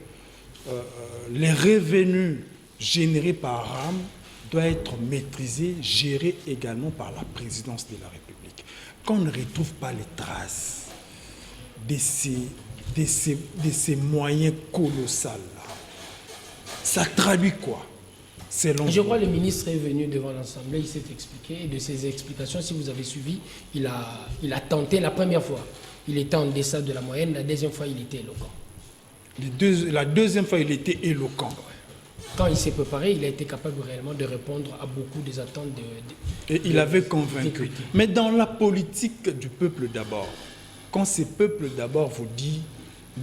les revenus générés par RAM doivent être maîtrisés, gérés également par la présidence de la République. Quand on ne retrouve pas les traces de ces moyens colossaux-là, ça traduit quoi? Selon Je vous? crois que le ministre est venu devant l'Assemblée, il s'est expliqué, et de ses explications, si vous avez suivi, il a tenté la première fois. Il était en deçà de la moyenne, la deuxième fois, il était éloquent. La deuxième fois, il était éloquent. Quand il s'est préparé, il a été capable réellement de répondre à beaucoup des attentes Et il avait convaincu. députés. Mais dans la politique du peuple d'abord, quand ce peuple d'abord vous dit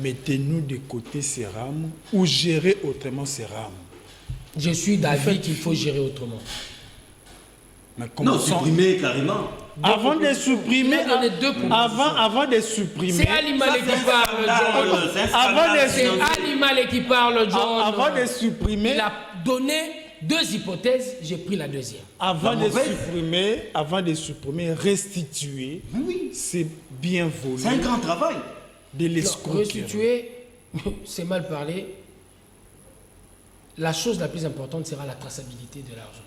mettez-nous de côté ces rames ou gérez autrement ces rames. Je suis d'avis qu'il faut gérer autrement. Mais Non, commençons- supprimer carrément. Avant de supprimer, Il a donné deux propositions. avant de supprimer, C'est Ali Malé Ça, c'est qui parle, un scandale, John. c'est un Avant scandale de- C'est Ali Malé qui parle, John. avant de supprimer, Il a donné deux hypothèses, j'ai pris la deuxième. avant La de mauvaise. supprimer, restituer ces bien volé, C'est un grand travail. de Non, l'escroquerie. restituer, c'est mal parlé. La chose la plus importante sera la traçabilité de l'argent.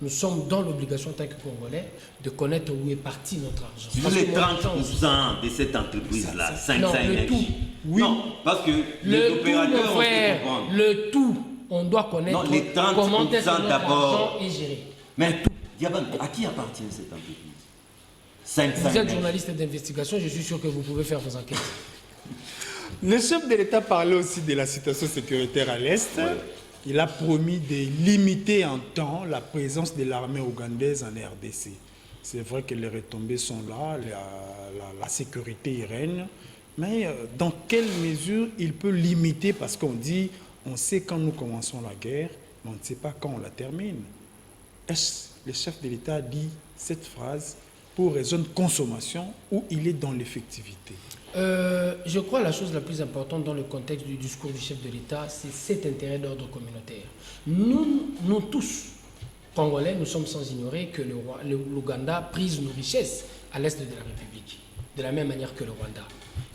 Nous sommes dans l'obligation, en tant que Congolais, de connaître où est parti notre argent. Sur Parce les que mon argent, 30% de cette entreprise-là, 500 Non, le tout. Oui. Non, parce que les le tout, opérateurs mon ont fait frère, comprendre. le tout, on doit connaître Non, les 30% comment est-ce que notre d'abord. argent est géré. Mais Diabane, à qui appartient cette entreprise 500 Vous êtes journaliste d'investigation, je suis sûr que vous pouvez faire vos enquêtes. Le chef de l'État parlait aussi de la situation sécuritaire à l'Est. Il a promis de limiter en temps la présence de l'armée ougandaise en RDC. C'est vrai que les retombées sont là, la sécurité y règne, mais dans quelle mesure il peut limiter, parce qu'on dit, on sait quand nous commençons la guerre, mais on ne sait pas quand on la termine. Est-ce que le chef de l'État a dit cette phrase pour raison de consommation ou il est dans l'effectivité? Je crois que la chose la plus importante dans le contexte du discours du chef de l'État, c'est cet intérêt d'ordre communautaire. Nous tous, Congolais, nous sommes sans ignorer que l'Ouganda prise nos richesses à l'est de la République, de la même manière que le Rwanda.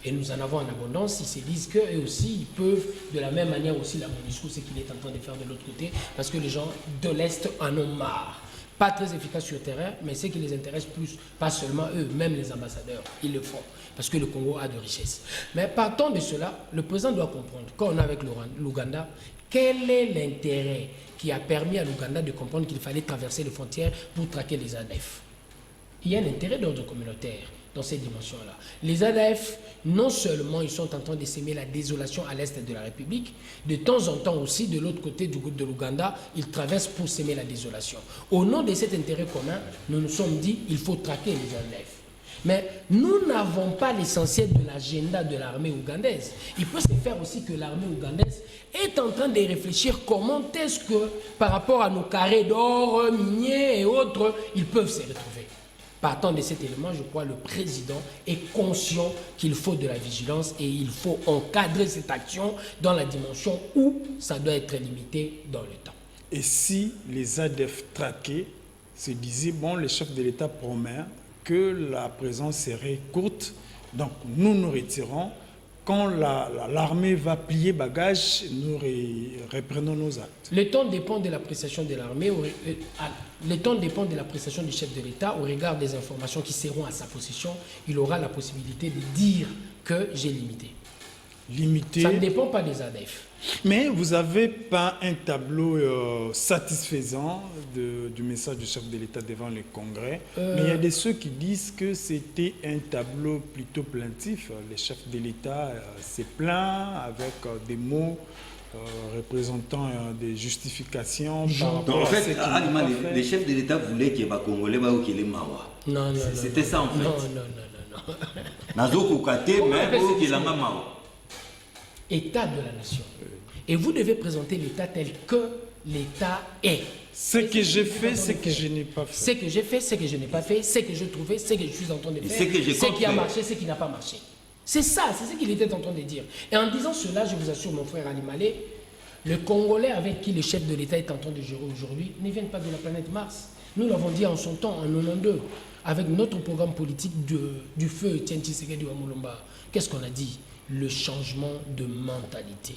Et nous en avons en abondance. Ils se disent qu'eux aussi, ils peuvent, de la même manière aussi, la MONUSCO, c'est qu'il est en train de faire de l'autre côté, parce que les gens de l'Est en ont marre. Pas très efficace sur le terrain, mais ce qui les intéresse plus, pas seulement eux, même les ambassadeurs, ils le font, parce que le Congo a de richesses. Mais partant de cela, le président doit comprendre, quand on est avec l'Ouganda, quel est l'intérêt qui a permis à l'Ouganda de comprendre qu'il fallait traverser les frontières pour traquer les ADF. Il y a un intérêt d'ordre communautaire dans ces dimensions-là. Les ADF, non seulement ils sont en train de s'aimer la désolation à l'est de la République, de temps en temps aussi, de l'autre côté de l'Ouganda, ils traversent pour s'aimer la désolation. Au nom de cet intérêt commun, nous nous sommes dit il faut traquer les ADF. Mais nous n'avons pas l'essentiel de l'agenda de l'armée ougandaise. Il peut se faire aussi que l'armée ougandaise est en train de réfléchir comment est-ce que, par rapport à nos carrés d'or, miniers et autres, ils peuvent se retrouver. Partant de cet élément, je crois que le président est conscient qu'il faut de la vigilance et il faut encadrer cette action dans la dimension où ça doit être limité dans le temps. Et si les ADF traqués se disaient, bon, le chef de l'État promet que la présence serait courte, donc nous nous retirons. Quand l'armée va plier bagage, nous reprenons nos actes. Le temps dépend de l'appréciation de l'armée, le temps dépend de l'appréciation du chef de l'État au regard des informations qui seront à sa possession. Il aura la possibilité de dire que j'ai limité. Limité. Ça ne dépend pas des ADF. Mais vous n'avez pas un tableau satisfaisant du message du chef de l'État devant le Congrès. Mais il y a des ceux qui disent que c'était un tableau plutôt plaintif. Le chef de l'État s'est plaint avec des mots représentant des justifications. Donc, en fait, les chefs de l'État voulaient qu'il y ait des Congolais qui les mawa. Non. C'était ça en fait. Non. Nazo Kokate, mais qui la mawa. État de la nation. Et vous devez présenter l'État tel que l'État est. Ce que j'ai fait, ce que je n'ai pas fait. Ce que j'ai fait, ce que je n'ai pas fait, ce que j'ai trouvé, ce que je suis en train de faire, ce qui a marché, ce qui n'a pas marché. C'est ça, c'est ce qu'il était en train de dire. Et en disant cela, je vous assure, mon frère Ali Malé, le Congolais avec qui le chef de l'État est en train de gérer aujourd'hui ne viennent pas de la planète Mars. Nous l'avons dit en son temps, en 92, avec notre programme politique du feu Etienne Tshisekedi Wamulomba. Qu'est-ce qu'on a dit? Le changement de mentalité.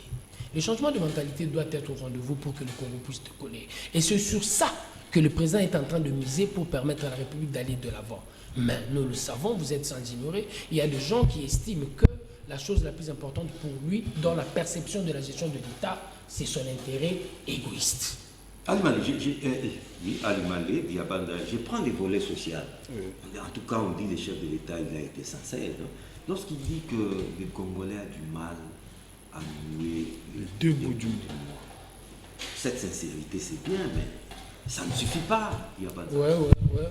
Le changement de mentalité doit être au rendez-vous pour que le Congo puisse décoller. Et c'est sur ça que le président est en train de miser pour permettre à la République d'aller de l'avant. Mais nous le savons, vous êtes sans ignorer, il y a des gens qui estiment que la chose la plus importante pour lui, dans la perception de la gestion de l'État, c'est son intérêt égoïste. Alimalé, Diabanda, je prends les volets sociaux. En tout cas, on dit le chef de l'État, il a été sincère. Lorsqu'il dit que le Congolais a du mal à nouer les deux bouts du monde. Cette sincérité, c'est bien, mais ça ne suffit pas. Ouais.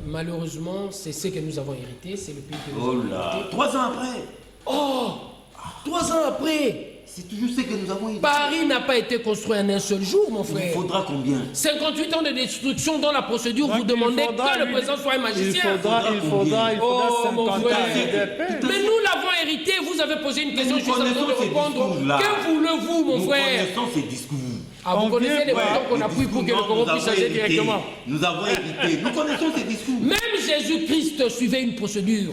Malheureusement, c'est ce que nous avons hérité, c'est le pays que nous avons hérité. 3 ans après. 3 ans après. C'est toujours ce que nous avons hérité. Paris n'a pas été construit en un seul jour, mon frère. Il faudra combien? 58 ans de destruction dans la procédure. Donc vous demandez que le président soit un magicien. Il faudra 50 ans. Mais nous l'avons hérité. Vous avez posé une question, je suis en train de répondre. Que voulez-vous, mon frère? Nous connaissons ces discours. Vous connaissez les bâtons qu'on a pris pour que le Congo puisse agir directement. Nous avons hérité. Nous connaissons ces discours. Même Jésus-Christ suivait une procédure.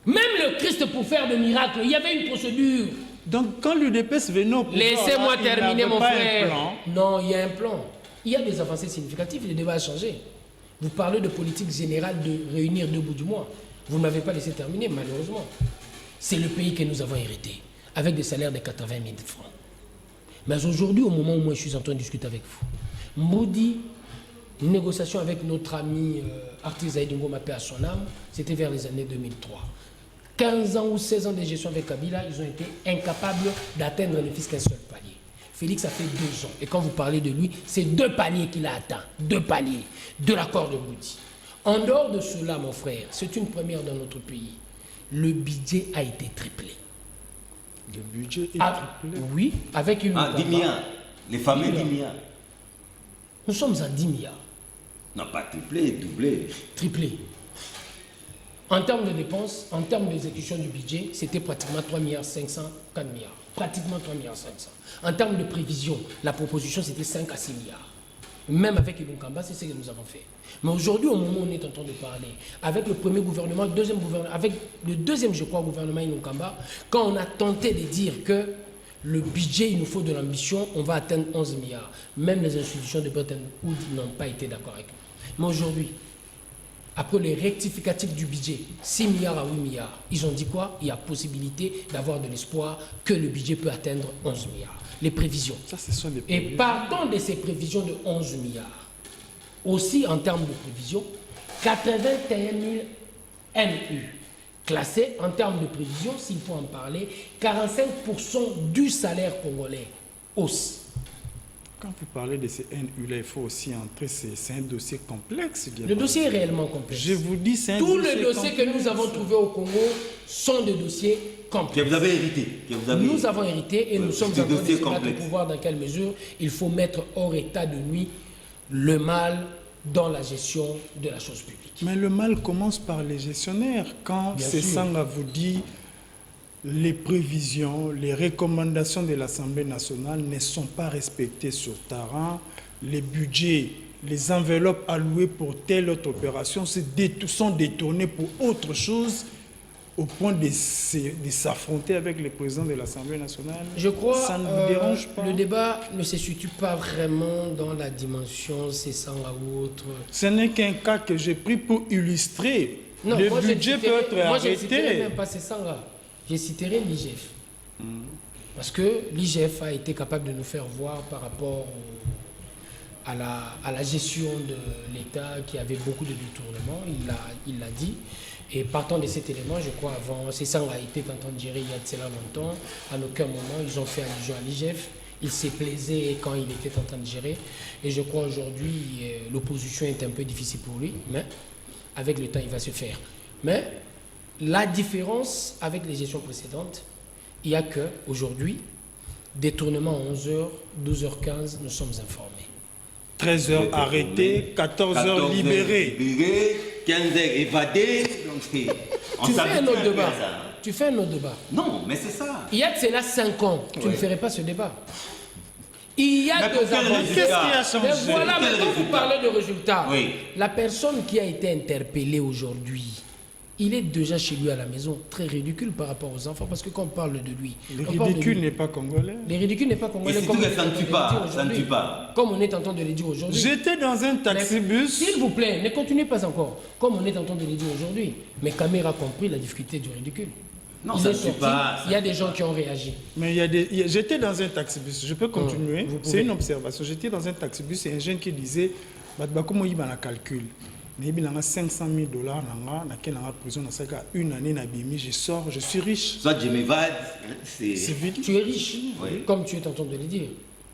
Même le Christ, pour faire des miracles, il y avait une procédure. Donc, quand l'UDPS venait au pouvoir, Laissez-moi terminer, mon frère. Un Non, il y a un plan. Il y a des avancées significatives, le débat a changé. Vous parlez de politique générale de réunir 2 bouts du mois. Vous ne m'avez pas laissé terminer, malheureusement. C'est le pays que nous avons hérité, avec des salaires de 80 000 francs. Mais aujourd'hui, au moment où moi je suis en train de discuter avec vous, Moudi, une négociation avec notre ami Artis Aïdingo Mapé à son âme, c'était vers les années 2003. 15 ans ou 16 ans de gestion avec Kabila, ils ont été incapables d'atteindre ne fût qu'un seul palier. Félix a fait 2 ans. Et quand vous parlez de lui, c'est 2 paliers qu'il a atteints. 2 paliers de l'accord de Moudi. En dehors de cela, mon frère, c'est une première dans notre pays. Le budget a été triplé. Le budget est triplé. Oui, avec une... 10 milliards. Les fameux 10 milliards. Nous sommes à 10 milliards. Non, pas triplé, doublé. Triplé. En termes de dépenses, en termes d'exécution du budget, c'était pratiquement 3 milliards 500, 4 milliards. Pratiquement 3 milliards 500. En termes de prévision, la proposition c'était 5 à 6 milliards. Même avec Ilunkamba, c'est ce que nous avons fait. Mais aujourd'hui, au moment où on est en train de parler, avec le premier gouvernement, avec le deuxième, je crois, gouvernement Ilunkamba, quand on a tenté de dire que le budget, il nous faut de l'ambition, on va atteindre 11 milliards. Même les institutions de Bretton Woods n'ont pas été d'accord avec nous. Mais aujourd'hui, après les rectificatifs du budget, 6 milliards à 8 milliards, ils ont dit quoi? Il y a possibilité d'avoir de l'espoir que le budget peut atteindre 11 milliards. Les prévisions. Ça, ce sont des prévisions. Et partant de ces prévisions de 11 milliards, aussi en termes de prévisions, 81 000 NU classés en termes de prévisions, s'il faut en parler, 45% du salaire congolais hausse. Quand vous parlez de ces NU-là, il faut aussi entrer, c'est un dossier complexe. Le dossier est réellement complexe. Je vous dis, c'est un Tous dossier les dossiers complexe. que nous avons trouvés au Congo sont des dossiers complexes. Que vous avez hérité. Nous avons hérité et nous sommes en train de dossiers se battre complexes. pour voir dans quelle mesure il faut mettre hors état de nuit le mal dans la gestion de la chose publique. Mais le mal commence par les gestionnaires. Quand Bien c'est sûr. Sanga vous dit les prévisions, les recommandations de l'Assemblée nationale ne sont pas respectées sur terrain, les budgets, les enveloppes allouées pour telle autre opération sont détournées pour autre chose, au point de s'affronter avec les présidents de l'Assemblée nationale. Je crois ça ne vous dérange pas? le débat ne se situe pas vraiment dans la dimension cessant ou autre. Ce n'est qu'un cas que j'ai pris pour illustrer. Non, le moi, budget peut être moi, je ne citerai arrêté. même pas Cessanga. Je citerai l'IGF. Parce que l'IGF a été capable de nous faire voir par rapport à la gestion de l'État qui avait beaucoup de détournements, il l'a dit. Et partant de cet élément, je crois avant, Cessanga a été en train de gérer il y a de cela longtemps, à aucun moment ils ont fait allusion à l'IGF. Il s'est plaisé quand il était en train de gérer. Et je crois aujourd'hui, l'opposition est un peu difficile pour lui, mais avec le temps, il va se faire. Mais la différence avec les gestions précédentes, il y a qu'aujourd'hui, détournement à 11h, 12h15, nous sommes informés. 13h arrêté, 14h libéré. 15h évadé. Tu fais un autre débat. Tu fais un autre débat. Non, mais c'est ça. Il y a de cela 5 ans, tu ne ferais pas ce débat. Il y a Mais pour 2 quel avancées. résultat? Qu'est-ce qui a Mais changé? voilà, Quel maintenant vous résultat? parlez de résultats. Oui. La personne qui a été interpellée aujourd'hui, il est déjà chez lui à la maison, très ridicule par rapport aux enfants, parce que quand on parle de lui... Le on parle de ridicule lui. n'est pas congolais. Les ridicules n'est pas Et congolais. surtout comme que ça ne on est tue en train de le dire pas. Ça ne aujourd'hui. tue pas. Comme on est en train de le dire aujourd'hui. J'étais dans un Mais, taxibus. s'il vous plaît, ne continuez pas encore. Comme on est en train de le dire aujourd'hui. Mais Caméra a compris la difficulté du ridicule. Non, Il ça est ne tue sorti, pas. il y a des gens qui ont réagi. Mais j'étais dans un taxibus. Je peux continuer. vous pouvez. C'est une observation. J'étais dans un taxibus et un jeune qui disait comment il va calcul. Il y a 500 000 $, dans la prison, une année, je sors, je suis riche. Soit je m'évade, c'est... C'est vide. Tu es riche, Oui. comme tu es en train de le dire.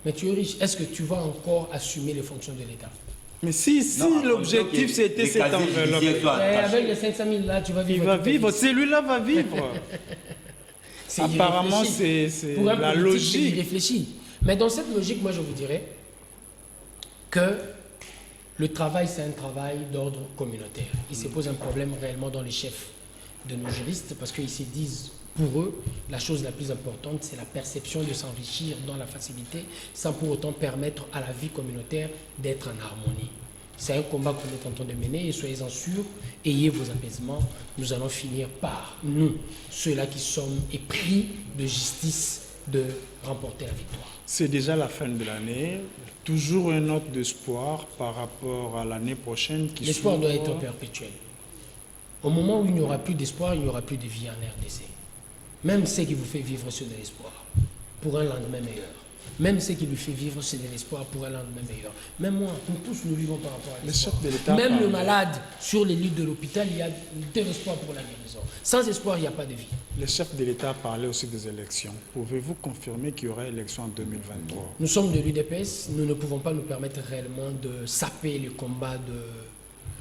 Mais tu es riche. Est-ce que tu vas encore assumer les fonctions de l'État? Mais si Non, l'objectif c'était cette enveloppe, Avec les 500 000 là, tu vas vivre. il va toute ta vivre, vie. celui-là va vivre. C'est Apparemment, irréfléchi. c'est Pour un la politique, logique. c'est irréfléchi. Mais dans cette logique, moi je vous dirais que le travail, c'est un travail d'ordre communautaire. Il se pose un problème réellement dans les chefs de nos juristes parce qu'ils se disent, pour eux, la chose la plus importante, c'est la perception de s'enrichir dans la facilité sans pour autant permettre à la vie communautaire d'être en harmonie. C'est un combat qu'on est en train de mener et soyez-en sûrs, ayez vos apaisements. Nous allons finir par, nous, ceux-là qui sommes épris de justice, de remporter la victoire. C'est déjà la fin de l'année. Toujours une note d'espoir par rapport à l'année prochaine qui L'espoir doit être perpétuel. Au moment où il n'y aura plus d'espoir, il n'y aura plus de vie en RDC. Même ce qui vous fait vivre, c'est de l'espoir pour un lendemain meilleur. Même ce qui lui fait vivre, c'est de l'espoir pour un lendemain meilleur. Même moi, nous tous, nous vivons par rapport à l'espoir. Même le malade, sur les lits de l'hôpital, il y a de l'espoir pour la guérison. Sans espoir, il n'y a pas de vie. Le chef de l'État parlait aussi des élections. Pouvez-vous confirmer qu'il y aura élection en 2023? Nous sommes de l'UDPS, nous ne pouvons pas nous permettre réellement de saper le combat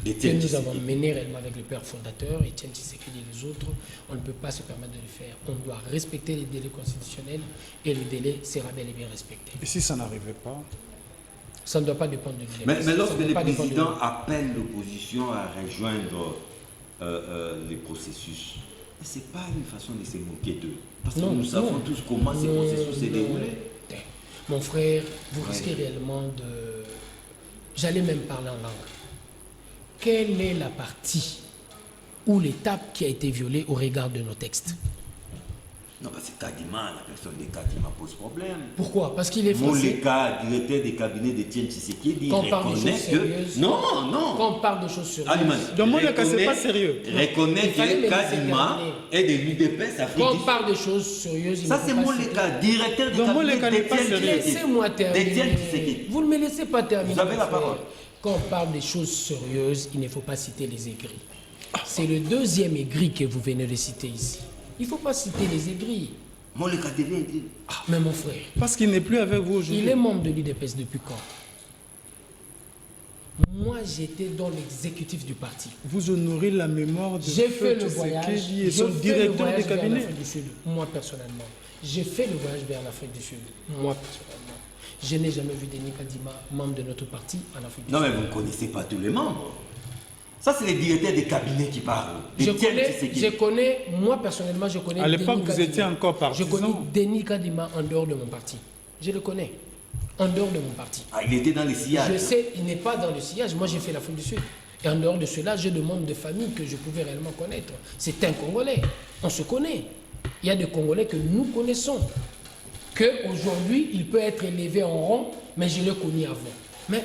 que nous avons mené réellement avec le père fondateur, Étienne Tshisekedi et les autres. On ne peut pas se permettre de le faire. On doit respecter les délais constitutionnels et le délai sera bel et bien respecté. Et si ça n'arrivait pas? Ça ne doit pas dépendre de l'UDPS. Mais lorsque le président appelle l'opposition à rejoindre les processus, ce n'est pas une façon de se moquer d'eux. Parce que nous savons tous comment ces processus se déroulent. Mon frère, vous risquez réellement de... J'allais même parler en langue. Quelle est la partie ou l'étape qui a été violée au regard de nos textes? Non, parce que Kadima, la personne de Kadima pose problème. Pourquoi? Parce qu'il est français. Mouleka, directeur des cabinets d'Étienne Tshisekedi, reconnaît que... Non. Quand on parle de choses sérieuses... Donc Mouleka, c'est pas sérieux. Reconnaît que Kadima est de l'UDPS Afrique. Quand on parle de choses sérieuses... Ça, c'est Mouleka, directeur des cabinets d'Étienne Tshisekedi. Laissez-moi terminer. Vous ne me laissez pas terminer. Vous avez la parole. Quand on parle des choses sérieuses, il ne faut pas citer les aigris. C'est le deuxième aigri que vous venez de citer ici. Il ne faut pas citer les aigris. Mouleka devient aigri. Mais mon frère... Parce qu'il n'est plus avec vous aujourd'hui. Il est membre de l'UDPS depuis quand? Moi, j'étais dans l'exécutif du parti. Vous honorez la mémoire de J'ai fait le voyage. et son directeur de cabinet. Moi, personnellement. J'ai fait le voyage vers l'Afrique du Sud. Moi, personnellement. Je n'ai jamais vu Denis Kadima, membre de notre parti, en Afrique du Sud. Non, mais vous ne connaissez pas tous les membres. Ça, c'est les directeurs des cabinets qui parlent. Je connais, moi personnellement, je connais. À l'époque, vous étiez encore partisan. Je connais Denis Kadima en dehors de mon parti. Je le connais. En dehors de mon parti. Ah, il était dans les sillages. Je sais, il n'est pas dans le sillage. Moi, j'ai fait l'Afrique du Sud. Et en dehors de cela, j'ai des membres de famille que je pouvais réellement connaître. C'est un Congolais. On se connaît. Il y a des Congolais que nous connaissons. Qu'aujourd'hui, il peut être élevé en rang, mais je l'ai connu avant. Mais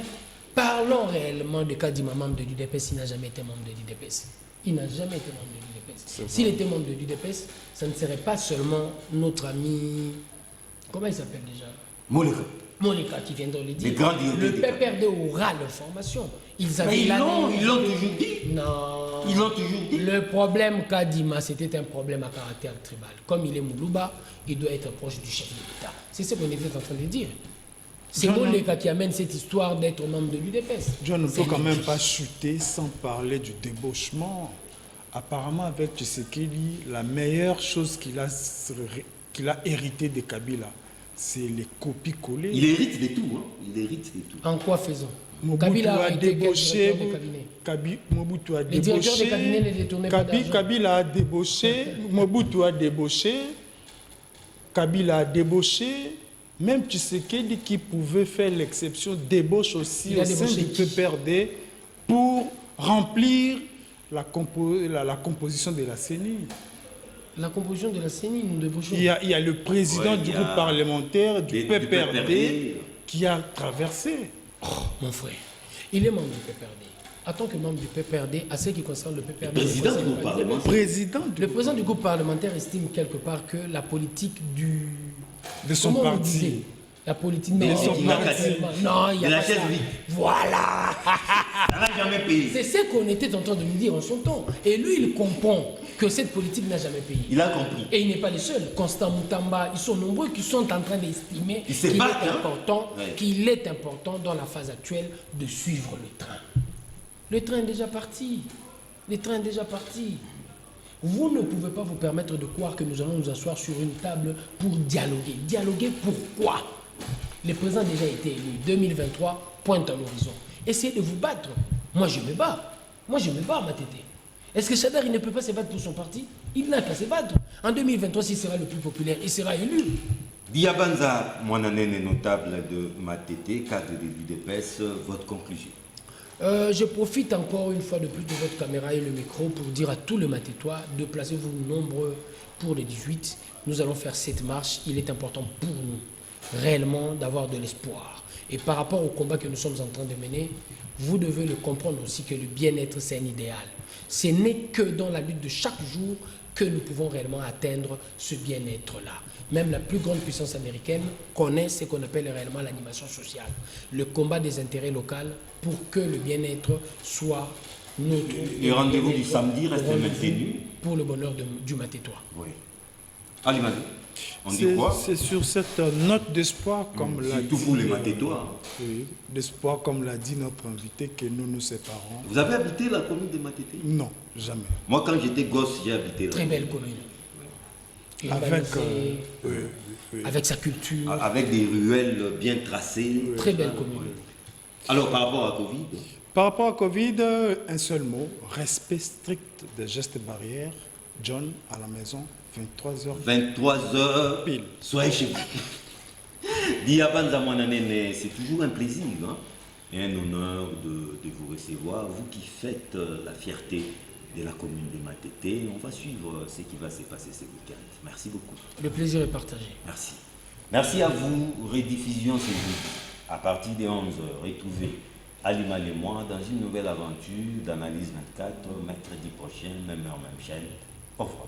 parlons réellement de Kadima, membre de l'UDPS. Il n'a jamais été membre de l'UDPS. Il n'a jamais été membre de l'UDPS. S'il était membre de l'UDPS, ça ne serait pas seulement notre ami... Comment il s'appelle déjà? Mouleka qui vient de le dire. Le PPRD aura l'information. Ils l'ont toujours dit. Non. Ils l'ont toujours dit. Le problème Kadima, c'était un problème à caractère tribal. Comme il est Moulouba, il doit être proche du chef de l'État. C'est ce qu'on était en train de dire. C'est Mouleka qui amène cette histoire d'être membre de l'UDPS. John ne peut quand même pas chuter sans parler du débauchement. Apparemment, avec Tshisekedi, la meilleure chose qu'il a hérité de Kabila, c'est les copies-collées. Il hérite de tout. Hein. Il hérite de tout. En quoi faisant? Mobutu a débauché. Mobutu a débauché. Kabila a débauché. Mobutu a débauché. Kabila a débauché. Même Tshisekedi qui pouvait faire l'exception débauche aussi au sein du PPRD pour remplir la composition de la CENI. La composition de la CENI, nous débauchons. Il y a le président du groupe parlementaire du PPRD qui a traversé. Oh, mon frère, il est membre du PPRD. En tant que membre du PPRD, à ce qui concerne le PPRD, le président du groupe parlementaire estime quelque part que la politique de son parti. La politique de son parti. Non, il y a pas ça. Voilà. Ça n'a jamais payé. C'est ce qu'on était en train de nous dire en son temps. Et lui, il comprend que cette politique n'a jamais payé. Il a compris. Et il n'est pas le seul. Constant Moutamba, ils sont nombreux qui sont en train d'estimer qu'il est important dans la phase actuelle de suivre le train. Le train est déjà parti. Le train est déjà parti. Vous ne pouvez pas vous permettre de croire que nous allons nous asseoir sur une table pour dialoguer. Dialoguer pourquoi? Le président a déjà été élu. 2023 pointe à l'horizon. Essayez de vous battre. Moi, je me bats. Moi, je me bats, ma tété. Est-ce que Chadar, il ne peut pas se battre pour son parti? Il n'a qu'à se battre. En 2023, s'il sera le plus populaire, il sera élu. Diabanza, Mwananene notable de Matete, cadre de l'UDPS, votre conclusion? Je profite encore une fois de plus de votre caméra et le micro pour dire à tout le Matétois de placez-vous nombreux pour le 18. Nous allons faire cette marche. Il est important pour nous réellement d'avoir de l'espoir. Et par rapport au combat que nous sommes en train de mener, vous devez le comprendre aussi que le bien-être, c'est un idéal. Ce n'est que dans la lutte de chaque jour que nous pouvons réellement atteindre ce bien-être-là. Même la plus grande puissance américaine connaît ce qu'on appelle réellement l'animation sociale, le combat des intérêts locaux pour que le bien-être soit neutre. Le rendez-vous du samedi reste maintenu pour le bonheur du Matétois. Oui. Ali Malé, on dit quoi? C'est sur cette note d'espoir, comme l'a dit... Surtout pour les Matétois. Oui, d'espoir, comme l'a dit notre invité, que nous nous séparons. Vous avez habité la commune de Matété? Non, jamais. Moi, quand j'étais gosse, j'ai habité là. Très belle commune. Avec sa culture. Avec des ruelles bien tracées. Très belle commune. Alors, par rapport à Covid? Par rapport à Covid, un seul mot, respect strict des gestes barrières. John, à la maison, 23h. 23h, pile. Soyez chez vous. Diabanza Mwananene, c'est toujours un plaisir hein, et un honneur de vous recevoir. Vous qui faites la fierté de la commune de Matété. On va suivre ce qui va se passer ce week-end. Merci beaucoup. Le plaisir est partagé. Merci. Merci à vous. Rediffusion ce jour. À partir de 11h, retrouvez Ali Malé et moi dans une nouvelle aventure d'Analyse 24, mercredi prochain, même heure, même chaîne. Au revoir.